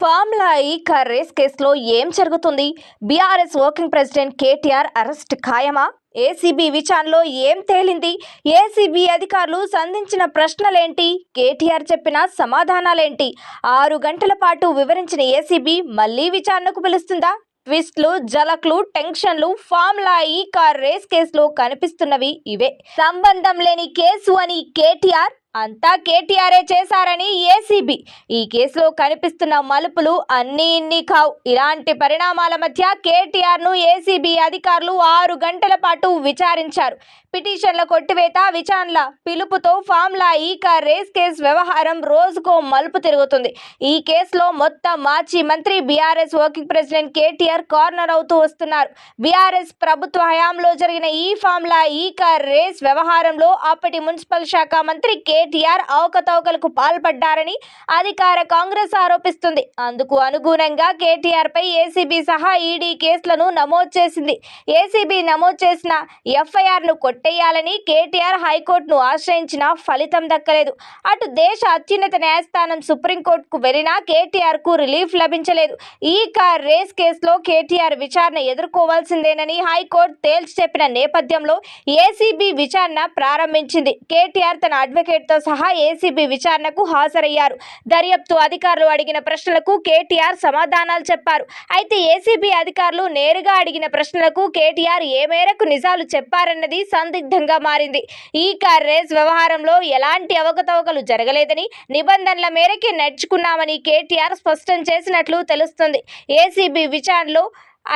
Formula ఈ car race కేసులో ఏం జరుగుతుంది? BRS working president KTR arrest ఖాయమా? ఏసీబీ విచారణలో ఏం తేలింది? ఏసీబీ అధికారులు సంధించిన ప్రశ్నలేంటి? కేటీఆర్ చెప్పిన సమాధానాలేంటి? 6 గంటల పాటు వివరించిన ఏసీబీ మళ్లీ విచారణకు పిలుస్తుందా? ట్విస్ట్లు, జలక్లు, టెన్షన్లు ఫార్ములా ఈ కార్ రేస్ కేసులో కనిపిస్తున్నవి ఇవే. సంబంధం లేని కేసు అని కేటీఆర్, అంతా కేటీఆరే చేశారని ఏసీబీ. ఈ కేసులో కనిపిస్తున్న మలుపులు అన్నీ ఇన్ని కావు. ఇలాంటి పరిణామాల మధ్య కేటీఆర్ ను ఏసీబీ అధికారులు 6 గంటల పాటు విచారించారు. పిటిషన్ల కొట్టివేత, విచారణల పిలుపుతో ఫార్ములా ఈ కార్ రేస్ కేసు వ్యవహారం రోజుకో మలుపు తిరుగుతుంది. ఈ కేసులో మొత్తం మాజీ మంత్రి, BRS working president KTR corner అవుతూ వస్తున్నారు. బీఆర్ఎస్ ప్రభుత్వ హయాంలో జరిగిన ఈ ఫార్ములా ఈ కార్ రేస్ వ్యవహారంలో అప్పటి మున్సిపల్ శాఖ మంత్రి కేటీఆర్ అవకతవకలకు పాల్పడ్డారని అధికార కాంగ్రెస్ ఆరోపిస్తుంది. అందుకు అనుగుణంగా కేటీఆర్ పై ఏసీబీ సహా ఈడీ కేసులను నమోదు చేసింది. ఏసీబీ నమోదు చేసిన ఎఫ్ఐఆర్ ను కొట్టేయాలని కేటీఆర్ హైకోర్టును ఆశ్రయించినా ఫలితం దక్కలేదు. అటు దేశ అత్యున్నత న్యాయస్థానం సుప్రీంకోర్టుకు వెళ్లినా కేటీఆర్ కు రిలీఫ్ లభించలేదు. ఈ కార్ రేస్ కేసులో కేటీఆర్ విచారణ ఎదుర్కోవాల్సిందేనని హైకోర్టు తేల్చి చెప్పిన నేపథ్యంలో ఏసీబీ విచారణ ప్రారంభించింది. కేటీఆర్ తన అడ్వకేట్ తో సహా ఏసీబీ విచారణకు హాజరయ్యారు. దర్యాప్తు అధికారులు అడిగిన ప్రశ్నలకు కేటీఆర్ సమాధానాలు చెప్పారు. అయితే ఏసీబీ అధికారులు నేరుగా అడిగిన ప్రశ్నలకు కేటీఆర్ ఏ మేరకు నిజాలు చెప్పారన్నది సందిగ్ధంగా మారింది. ఈ కార్ రేస్ వ్యవహారంలో ఎలాంటి అవకతవకలు జరగలేదని, నిబంధనల మేరకే నడుచుకున్నామని కేటీఆర్ స్పష్టం చేసినట్లు తెలుస్తుంది. ఏసీబీ విచారణలో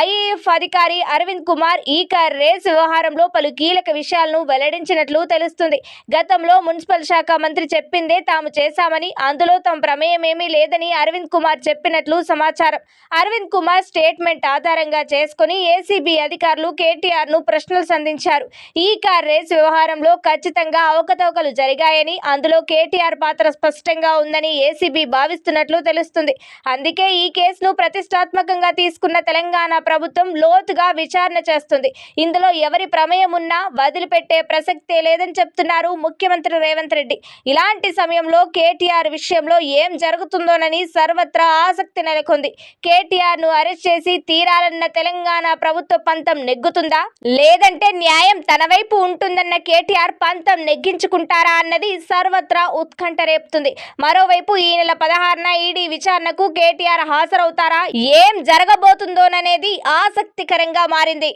ఐఏఎఫ్ అధికారి అరవింద్ కుమార్ ఈ కార్ రేస్ వ్యవహారంలో పలు కీలక విషయాలను వెల్లడించినట్లు తెలుస్తుంది. గతంలో మున్సిపల్ శాఖ మంత్రి చెప్పిందే తాము చేశామని, అందులో తమ ప్రమేయం ఏమీ లేదని అరవింద్ కుమార్ చెప్పినట్లు సమాచారం. అరవింద్ కుమార్ స్టేట్మెంట్ ఆధారంగా చేసుకుని ఏసీబీ అధికారులు కేటీఆర్ ను ప్రశ్నలు సంధించారు. ఈ కార్ రేస్ వ్యవహారంలో ఖచ్చితంగా అవకతవకలు జరిగాయని, అందులో కేటీఆర్ పాత్ర స్పష్టంగా ఉందని ఏసీబీ భావిస్తున్నట్లు తెలుస్తుంది. అందుకే ఈ కేసును ప్రతిష్టాత్మకంగా తీసుకున్న తెలంగాణ ప్రభుత్వం లోతుగా విచారణ చేస్తుంది. ఇందులో ఎవరి ప్రమేయం ఉన్నా వదిలిపెట్టే ప్రసక్తే లేదని చెప్తున్నారు ముఖ్యమంత్రి రేవంత్ రెడ్డి. ఇలాంటి సమయంలో కేటీఆర్ విషయంలో ఏం జరుగుతుందోనని సర్వత్రా ఆసక్తి నెలకొంది. కేటీఆర్ ను అరెస్ట్ చేసి తీరాలన్న తెలంగాణ ప్రభుత్వ పంతం నెగ్గుతుందా, లేదంటే న్యాయం తన వైపు ఉంటుందన్న కేటీఆర్ పంతం నెగ్గించుకుంటారా అన్నది సర్వత్రా ఉత్కంఠ రేపుతుంది. మరోవైపు ఈ నెల 16న ఈడీ విచారణకు కేటీఆర్ హాజరవుతారా, ఏం జరగబోతుందోననేది ఆసక్తికరంగా మారింది.